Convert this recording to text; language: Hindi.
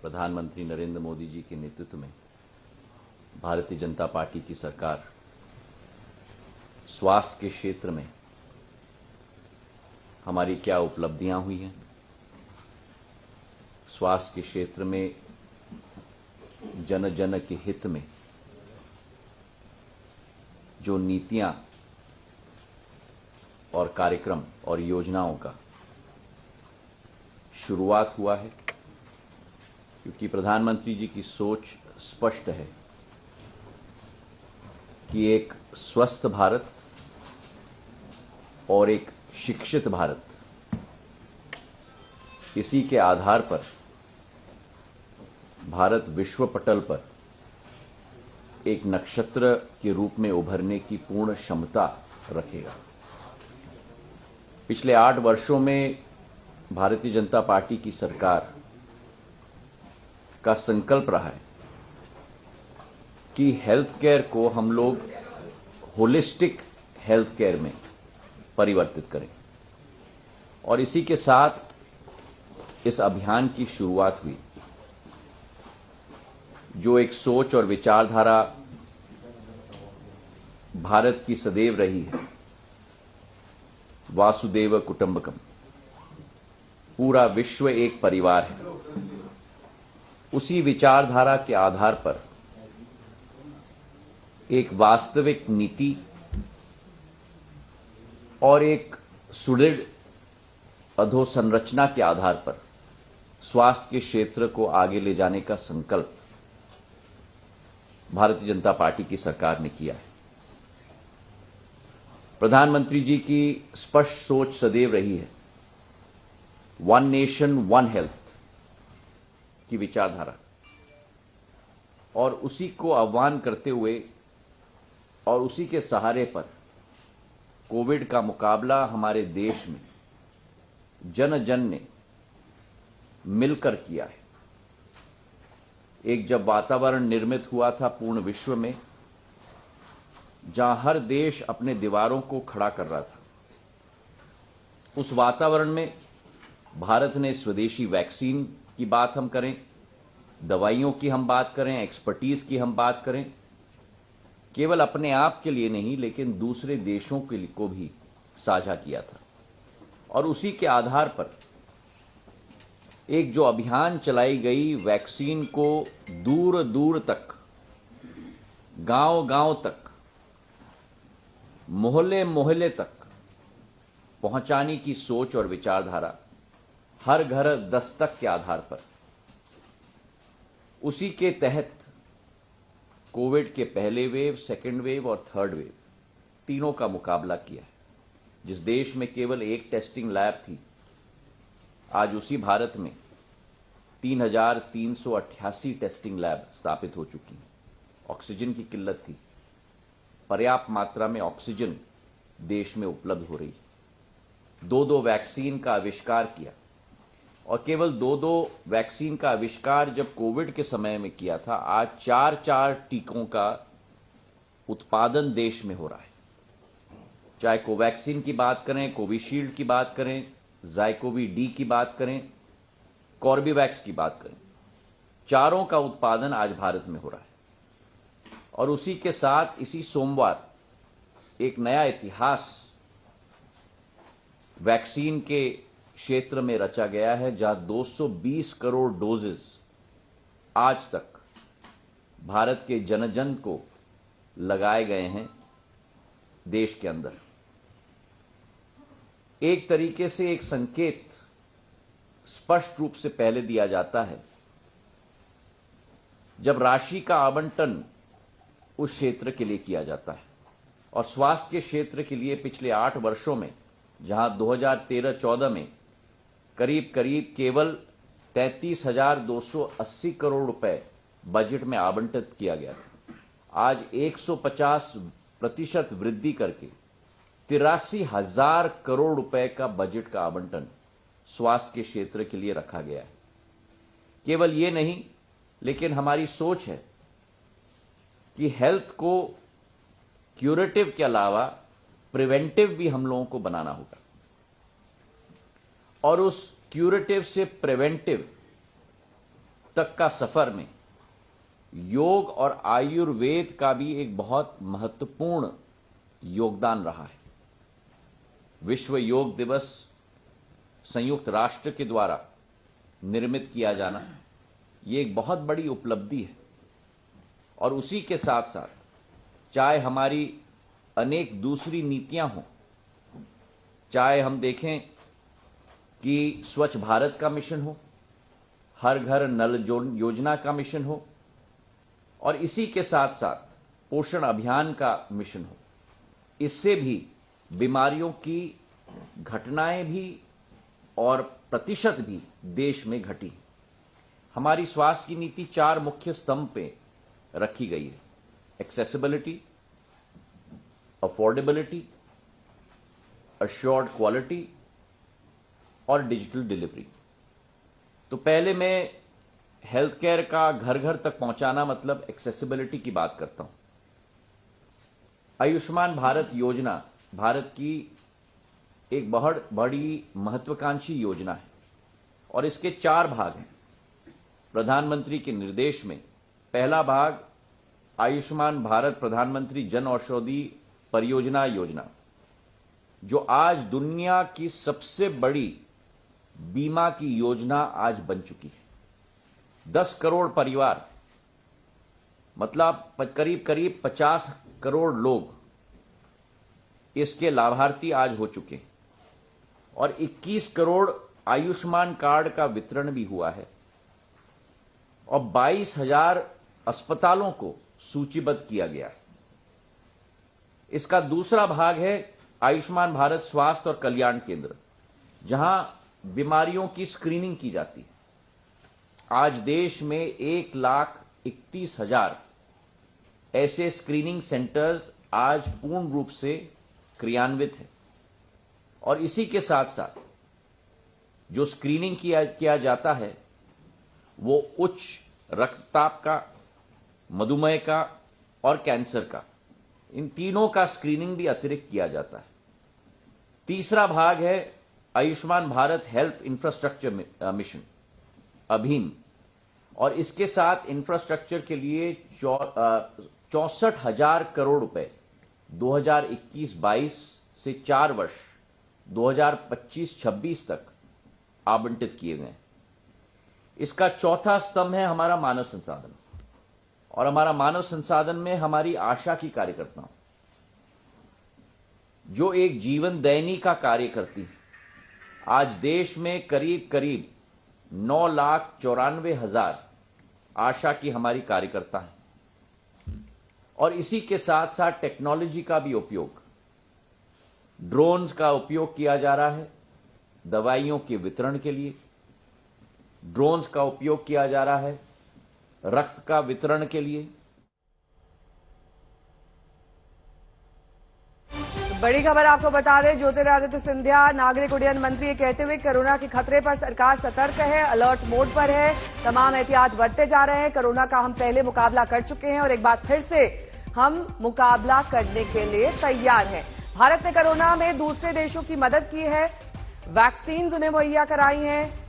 प्रधानमंत्री नरेंद्र मोदी जी के नेतृत्व में भारतीय जनता पार्टी की सरकार स्वास्थ्य के क्षेत्र में हमारी क्या उपलब्धियां हुई हैं, स्वास्थ्य के क्षेत्र में जन जन के हित में जो नीतियां और कार्यक्रम और योजनाओं का शुरुआत हुआ है, क्योंकि प्रधानमंत्री जी की सोच स्पष्ट है कि एक स्वस्थ भारत और एक शिक्षित भारत, इसी के आधार पर भारत विश्व पटल पर एक नक्षत्र के रूप में उभरने की पूर्ण क्षमता रखेगा। पिछले 8 वर्षों में भारतीय जनता पार्टी की सरकार का संकल्प रहा है कि हेल्थ केयर को हम लोग होलिस्टिक हेल्थ केयर में परिवर्तित करें, और इसी के साथ इस अभियान की शुरुआत हुई, जो एक सोच और विचारधारा भारत की सदैव रही है, वासुदेव कुटुंबकम, पूरा विश्व एक परिवार है। उसी विचारधारा के आधार पर एक वास्तविक नीति और एक सुदृढ़ अधोसंरचना के आधार पर स्वास्थ्य के क्षेत्र को आगे ले जाने का संकल्प भारतीय जनता पार्टी की सरकार ने किया है। प्रधानमंत्री जी की स्पष्ट सोच सदैव रही है वन नेशन वन हेल्थ की विचारधारा, और उसी को आह्वान करते हुए और उसी के सहारे पर कोविड का मुकाबला हमारे देश में जन जन ने मिलकर किया है। एक जब वातावरण निर्मित हुआ था पूर्ण विश्व में, जहां हर देश अपने दीवारों को खड़ा कर रहा था, उस वातावरण में भारत ने स्वदेशी वैक्सीन की बात हम करें, दवाइयों की हम बात करें, एक्सपर्टीज की हम बात करें, केवल अपने आप के लिए नहीं लेकिन दूसरे देशों के लिए को भी साझा किया था। और उसी के आधार पर एक जो अभियान चलाई गई, वैक्सीन को दूर दूर तक, गांव गांव तक, मोहल्ले मोहल्ले तक पहुंचाने की सोच और विचारधारा, हर घर दस्तक के आधार पर, उसी के तहत कोविड के पहले वेव, सेकेंड वेव और थर्ड वेव, तीनों का मुकाबला किया है। जिस देश में केवल एक टेस्टिंग लैब थी, आज उसी भारत में 3,388 टेस्टिंग लैब स्थापित हो चुकी हैं। ऑक्सीजन की किल्लत थी, पर्याप्त मात्रा में ऑक्सीजन देश में उपलब्ध हो रही है। 2-2 वैक्सीन का आविष्कार किया, और केवल 2-2 वैक्सीन का आविष्कार जब कोविड के समय में किया था, आज 4-4 टीकों का उत्पादन देश में हो रहा है। चाहे कोवैक्सीन की बात करें, कोविशील्ड की बात करें, ज़ाइकोवी डी की बात करें, कॉर्बेवैक्स की बात करें, चारों का उत्पादन आज भारत में हो रहा है। और उसी के साथ इसी सोमवार एक नया इतिहास वैक्सीन के क्षेत्र में रचा गया है, जहां 220 करोड़ डोजेस आज तक भारत के जन जन को लगाए गए हैं देश के अंदर। एक तरीके से एक संकेत स्पष्ट रूप से पहले दिया जाता है जब राशि का आवंटन उस क्षेत्र के लिए किया जाता है। और स्वास्थ्य के क्षेत्र के लिए पिछले 8 वर्षों में, जहां 2013-14 में करीब करीब केवल 33,280 करोड़ रुपए बजट में आवंटित किया गया था, आज 150% वृद्धि करके 83,000 करोड़ रुपए का बजट का आवंटन स्वास्थ्य के क्षेत्र के लिए रखा गया है। केवल ये नहीं, लेकिन हमारी सोच है कि हेल्थ को क्यूरेटिव के अलावा प्रिवेंटिव भी हम लोगों को बनाना होगा, और उस क्यूरेटिव से प्रिवेंटिव तक का सफर में योग और आयुर्वेद का भी एक बहुत महत्वपूर्ण योगदान रहा है। विश्व योग दिवस संयुक्त राष्ट्र के द्वारा निर्मित किया जाना ये एक बहुत बड़ी उपलब्धि है। और उसी के साथ साथ चाहे हमारी अनेक दूसरी नीतियां हों, चाहे हम देखें कि स्वच्छ भारत का मिशन हो, हर घर नल योजना का मिशन हो, और इसी के साथ साथ पोषण अभियान का मिशन हो, इससे भी बीमारियों की घटनाएं भी और प्रतिशत भी देश में घटी। हमारी स्वास्थ्य की नीति 4 मुख्य स्तंभ पे रखी गई है: एक्सेसिबिलिटी, अफोर्डेबिलिटी, अश्योर्ड क्वालिटी और डिजिटल डिलीवरी। तो पहले मैं हेल्थ केयर का घर घर तक पहुंचाना मतलब एक्सेसिबिलिटी की बात करता हूं। आयुष्मान भारत योजना भारत की एक बहुत बड़ी महत्वाकांक्षी योजना है और इसके 4 भाग हैं। प्रधानमंत्री के निर्देश में पहला भाग आयुष्मान भारत प्रधानमंत्री जन औषधि परियोजना योजना, जो आज दुनिया की सबसे बड़ी बीमा की योजना आज बन चुकी है। 10 करोड़ परिवार, मतलब करीब करीब 50 करोड़ लोग इसके लाभार्थी आज हो चुके हैं और 21 करोड़ आयुष्मान कार्ड का वितरण भी हुआ है और 22,000 अस्पतालों को सूचीबद्ध किया गया है। इसका दूसरा भाग है आयुष्मान भारत स्वास्थ्य और कल्याण केंद्र, जहां बीमारियों की स्क्रीनिंग की जाती है। आज देश में 1,31,000 ऐसे स्क्रीनिंग सेंटर्स आज पूर्ण रूप से क्रियान्वित है और इसी के साथ साथ जो स्क्रीनिंग किया जाता है वो उच्च रक्तचाप का, मधुमेह का और कैंसर का, इन तीनों का स्क्रीनिंग भी अतिरिक्त किया जाता है। तीसरा भाग है Ayushman Bharat health infrastructure mission अभिन, और इसके साथ इंफ्रास्ट्रक्चर के लिए 64,000 करोड़ रुपए 2021-22 से 4 वर्ष 2025-26 तक आवंटित किए गए। इसका चौथा स्तंभ है हमारा मानव संसाधन, और हमारा मानव संसाधन में हमारी आशा की कार्यकर्ताओं, जो एक जीवन दैनी का कार्य करती है। आज देश में करीब करीब 9,94,000 आशा की हमारी कार्यकर्ता हैं और इसी के साथ साथ टेक्नोलॉजी का भी उपयोग, ड्रोन्स का उपयोग किया जा रहा है दवाइयों के वितरण के लिए, ड्रोन्स का उपयोग किया जा रहा है रक्त का वितरण के लिए। बड़ी खबर आपको बता दें, ज्योतिरादित्य सिंधिया नागरिक उड्डयन मंत्री कहते हुए कोरोना के खतरे पर सरकार सतर्क है, अलर्ट मोड पर है, तमाम एहतियात बरते जा रहे हैं। कोरोना का हम पहले मुकाबला कर चुके हैं और एक बार फिर से हम मुकाबला करने के लिए तैयार हैं। भारत ने कोरोना में दूसरे देशों की मदद की है, वैक्सीन उन्हें मुहैया कराई हैं,